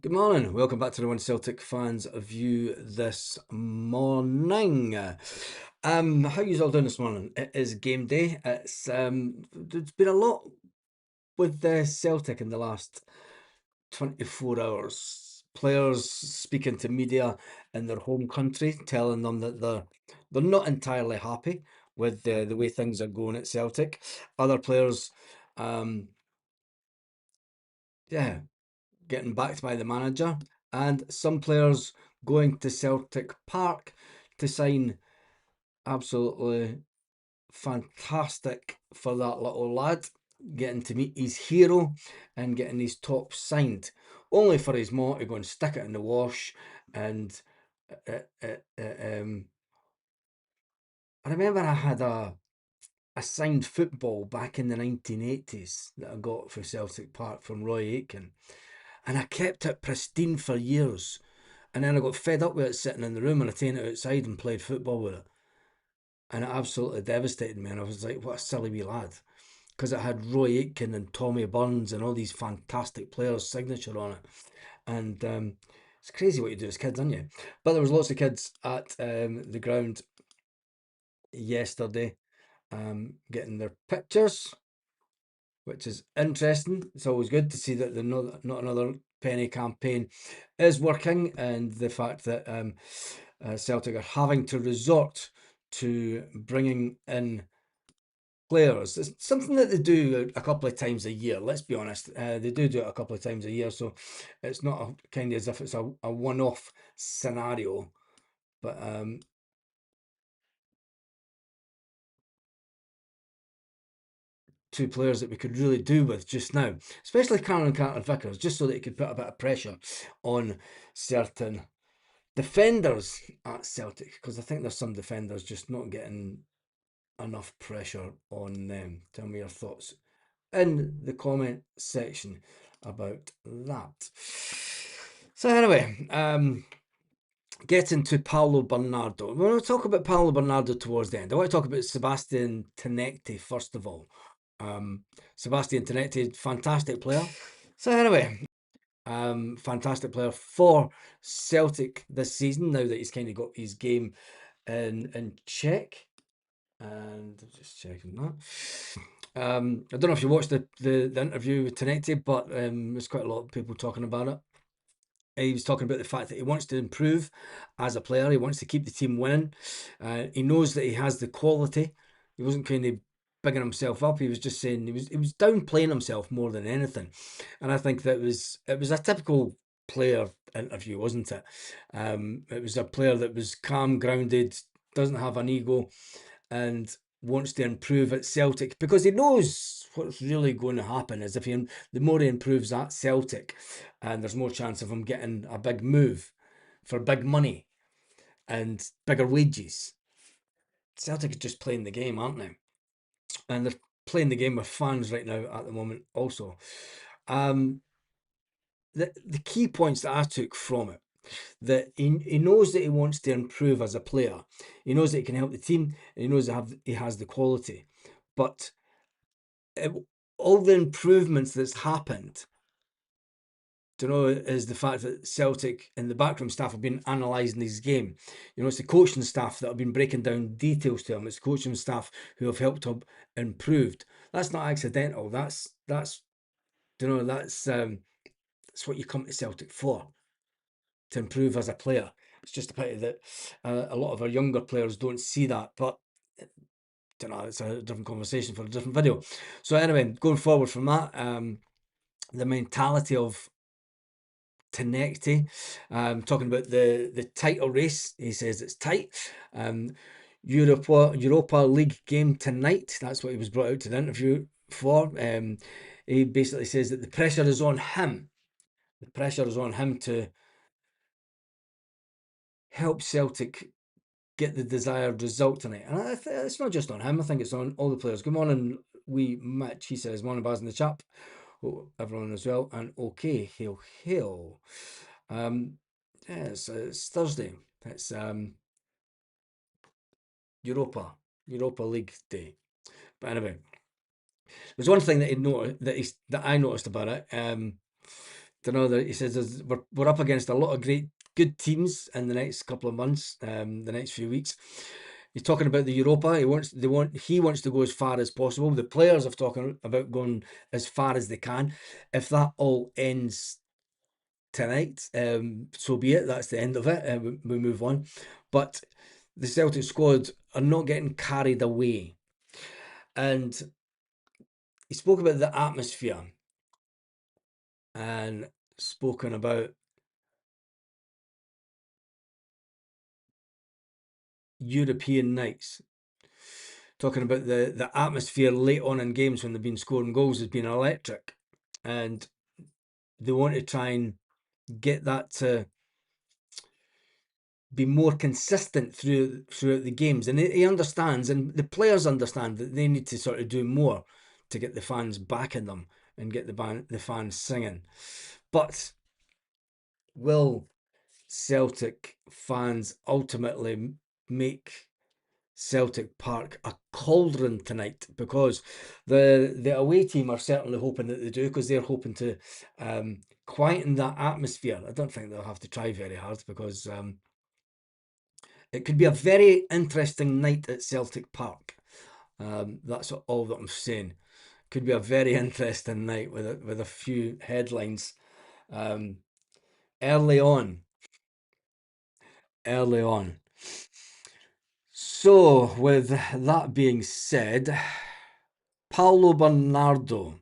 Good morning. Welcome back to the One Celtic Fans View this morning. How you all doing this morning? It is game day. There's been a lot with Celtic in the last 24 hours. Players speaking to media in their home country, telling them that they're not entirely happy with the way things are going at Celtic. Other players, um, yeah, getting backed by the manager, and some players going to Celtic Park to sign. Absolutely fantastic for that little lad, getting to meet his hero and getting his top signed, only for his mom to go and stick it in the wash. And uh, uh, um, I remember I had a signed football back in the 1980s that I got for Celtic Park from Roy Aitken, and I kept it pristine for years. And then I got fed up with it sitting in the room, and I taken it outside and played football with it. And it absolutely devastated me. And I was like, what a silly wee lad. Because it had Roy Aitken and Tommy Burns and all these fantastic players' signature on it. And it's crazy what you do as kids, aren't you? But there was lots of kids at the ground yesterday getting their pictures, which is interesting. It's always good to see that the not another penny campaign is working, and the fact that Celtic are having to resort to bringing in players. It's something that they do a couple of times a year. Let's be honest, they do it a couple of times a year, so it's not kind of as if it's a one-off scenario. But two players that we could really do with just now, especially Cameron Carter-Vickers, just so that he could put a bit of pressure on certain defenders at Celtic, because I think there's some defenders just not getting enough pressure on them. Tell me your thoughts in the comment section about that. So anyway, getting to Paolo Bernardo. We're going to talk about Paolo Bernardo towards the end. I want to talk about Sebastian Tenetti first of all. Sebastian Tenetti, fantastic player. So anyway, fantastic player for Celtic this season. Now that he's kind of got his game in check, and just checking that. I don't know if you watched the interview with Tenetti, but there's quite a lot of people talking about it. He was talking about the fact that he wants to improve as a player. He wants to keep the team winning. He knows that he has the quality. He wasn't kind of bigging himself up. He was just saying he was downplaying himself more than anything. And I think that it was a typical player interview, wasn't it? It was a player that was calm, grounded, doesn't have an ego, and wants to improve at Celtic because he knows what's really going to happen is if the more he improves at Celtic, and there's more chance of him getting a big move for big money and bigger wages. Celtic are just playing the game, aren't they? And they're playing the game with fans right now at the moment also. Um, the key points that I took from it, that he knows that he wants to improve as a player. He knows that he can help the team, and he knows that he has the quality. But it, all the improvements that's happened, is the fact that Celtic and the backroom staff have been analysing his game. It's the coaching staff that have been breaking down details to him. It's the coaching staff who have helped him improved. That's not accidental. That's that's what you come to Celtic for, to improve as a player. It's just a pity that a lot of our younger players don't see that, but it's a different conversation for a different video. So anyway, going forward from that, the mentality of Tenetti, talking about the title race, he says it's tight. Europa League game tonight. That's what he was brought out to the interview for. He basically says that the pressure is on him. The pressure is on him to help Celtic get the desired result tonight. And it's not just on him. I think it's on all the players. Good morning, wee Mitch. He says, morning, Baz in the chat. Oh, everyone as well. And okay, hail, hail. Yeah, it's Thursday. It's Europa League day. But anyway, there's one thing that I noticed about it. He says we're up against a lot of good teams in the next couple of months, the next few weeks. He's talking about the Europa. He wants to go as far as possible. The players are talking about going as far as they can. If that all ends tonight, so be it. That's the end of it. We move on. But the Celtic squad are not getting carried away. And he spoke about the atmosphere and spoken about European nights. Talking about the atmosphere late on in games when they've been scoring goals has been electric. And they want to try and get that to be more consistent throughout the games. And he understands, and the players understand that they need to sort of do more to get the fans backing them and get the fans singing. But will Celtic fans ultimately make Celtic Park a cauldron tonight? Because the away team are certainly hoping that they do, because they're hoping to quieten that atmosphere. I don't think they'll have to try very hard, because it could be a very interesting night at Celtic Park. That's all that I'm saying. Could be a very interesting night with a few headlines early on. Early on. So, with that being said, Paulo Bernardo.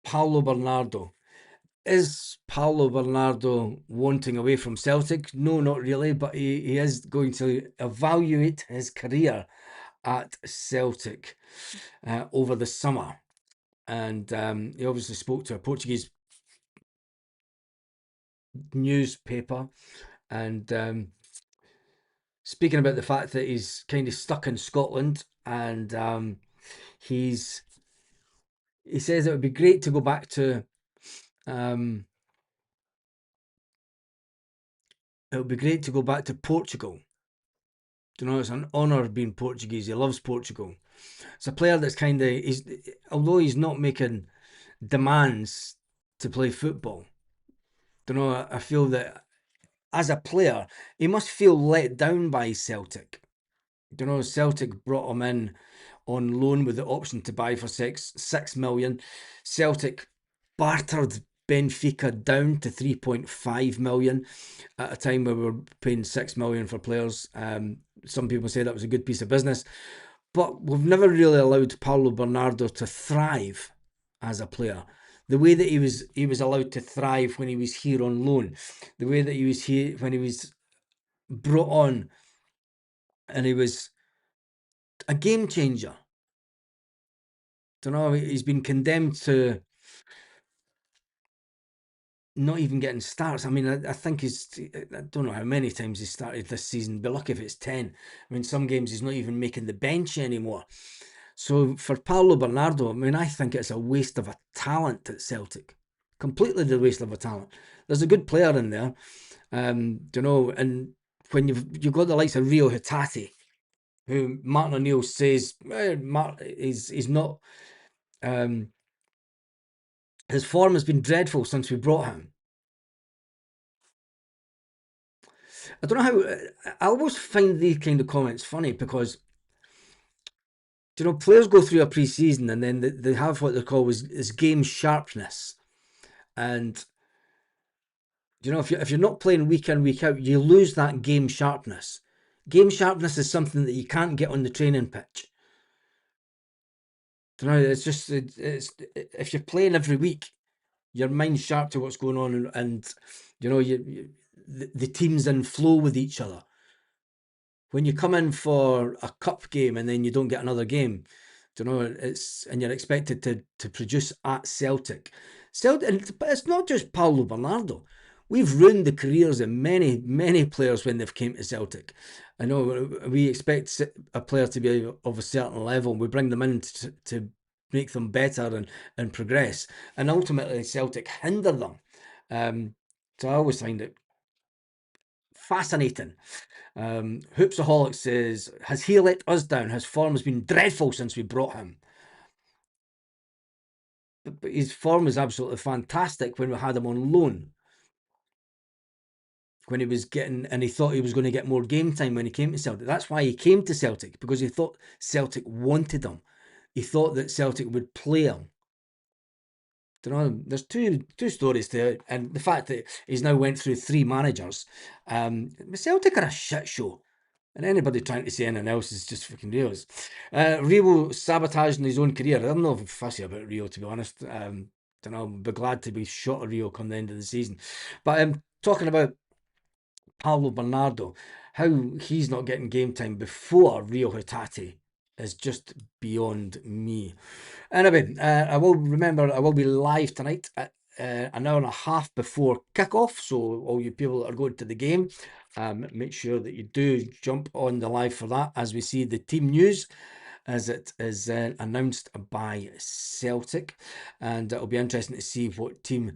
Paulo Bernardo. Is Paulo Bernardo wanting away from Celtic? No, not really, but he is going to evaluate his career at Celtic over the summer. And he obviously spoke to a Portuguese newspaper, and speaking about the fact that he's kind of stuck in Scotland, and he says it would be great to go back to Portugal. It's an honour being Portuguese. He loves Portugal. It's a player that's although he's not making demands to play football. I feel that as a player, he must feel let down by Celtic. Celtic brought him in on loan with the option to buy for 6 million. Celtic bartered Benfica down to 3.5 million at a time where we were paying 6 million for players. Some people say that was a good piece of business, but we've never really allowed Paulo Bernardo to thrive as a player. The way that he was allowed to thrive when he was here on loan, the way that he was here when he was brought on, and he was a game changer. He's been condemned to not even getting starts. I mean, I think I don't know how many times he started this season. Be lucky if it's 10. I mean, some games he's not even making the bench anymore. So for Paulo Bernardo, I mean, I think it's a waste of a talent at Celtic. Completely the waste of a talent. There's a good player in there, and when you've got the likes of Rio Hitati, who Martin O'Neill says he's not. His form has been dreadful since we brought him. I don't know how. I always find these kind of comments funny, because players go through a pre-season and then they have what they call is game sharpness, and if you're not playing week in week out, you lose that game sharpness. Game sharpness is something that you can't get on the training pitch. It's just if you're playing every week, your mind's sharp to what's going on, and the team's in flow with each other. When you come in for a cup game and then you don't get another game, and you're expected to produce at Celtic. But it's not just Paulo Bernardo. We've ruined the careers of many players when they've came to Celtic. I know we expect a player to be of a certain level. We bring them in to make them better and progress. And ultimately, Celtic hinder them. So I always find it fascinating. Hoopsaholic says, has he let us down? His form has been dreadful since we brought him. but his form was absolutely fantastic when we had him on loan. When he was getting, and he thought he was going to get more game time when he came to Celtic. That's why he came to Celtic, because he thought Celtic wanted him. He thought that Celtic would play him. You know, there's two stories to it, and the fact that he's now went through three managers. Celtic are a shit show, and anybody trying to say anything else is just fucking Rio's. Rio sabotaging his own career. I'm not fussy about Rio, to be honest. Don't know. I'll be glad to be shot of Rio come the end of the season. But talking about Paulo Bernardo, how he's not getting game time before Rio Hatate is just beyond me. Anyway, I will be live tonight at an hour and a half before kickoff. So all you people that are going to the game, make sure that you do jump on the live for that as we see the team news as it is announced by Celtic, and it'll be interesting to see what team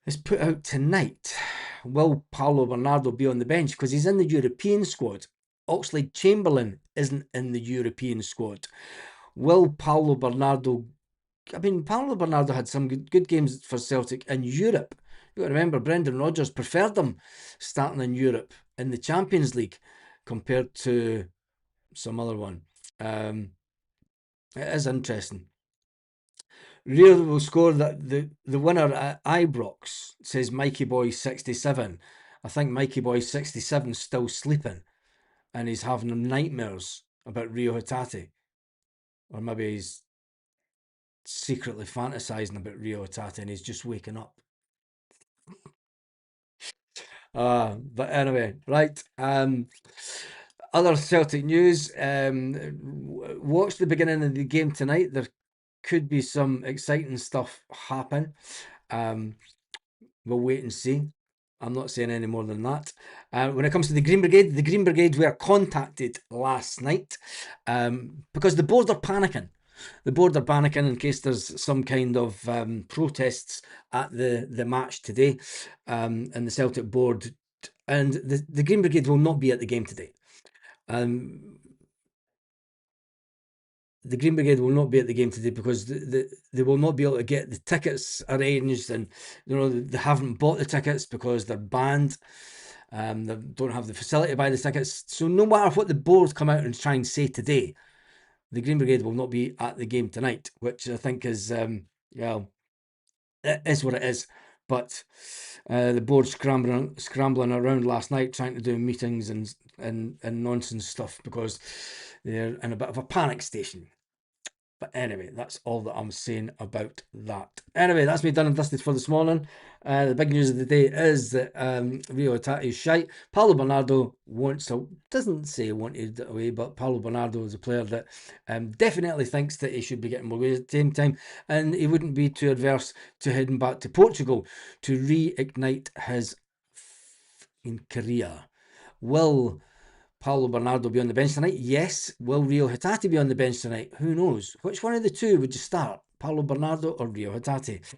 is put out tonight. Will Paulo Bernardo be on the bench? Because he's in the European squad. Oxlade Chamberlain isn't in the European squad. Will Paulo Bernardo... I mean, Paulo Bernardo had some good games for Celtic in Europe. You got to remember, Brendan Rodgers preferred him starting in Europe in the Champions League compared to some other one. It is interesting. Rio will score that the winner at Ibrox, says Mikey Boy 67. I think Mikey Boy 67 is still sleeping and he's having nightmares about Rio Hatate. Or maybe he's secretly fantasizing about Rio Hatate and he's just waking up. But anyway, right. Other Celtic news. Watch the beginning of the game tonight. There could be some exciting stuff happen. We'll wait and see. I'm not saying any more than that. When it comes to the Green Brigade were contacted last night because the board are panicking. The board are panicking in case there's some kind of protests at the match today, and the Celtic board and the Green Brigade will not be at the game today. The Green Brigade will not be at the game today because they will not be able to get the tickets arranged, and they haven't bought the tickets because they're banned. They don't have the facility to buy the tickets. So no matter what the board come out and try and say today, the Green Brigade will not be at the game tonight, which I think is well, it is what it is. But the board scrambling around last night trying to do meetings and nonsense stuff because they're in a bit of a panic station. But anyway, that's all that I'm saying about that. Anyway, that's me done and dusted for this morning. The big news of the day is that Rio Hatate is shite. Paulo Bernardo doesn't say wanted it away, but Paulo Bernardo is a player that definitely thinks that he should be getting more away at the same time, and he wouldn't be too adverse to heading back to Portugal to reignite his career. Will Paulo Bernardo be on the bench tonight? Yes. Will Rio Hatate be on the bench tonight? Who knows? Which one of the two would you start? Paulo Bernardo or Rio Hatate?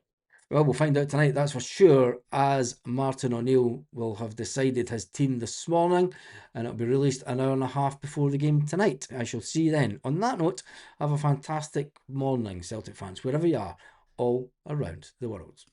Well, we'll find out tonight, that's for sure, as Martin O'Neill will have decided his team this morning, and it'll be released an hour and a half before the game tonight. I shall see you then. On that note, have a fantastic morning, Celtic fans, wherever you are, all around the world.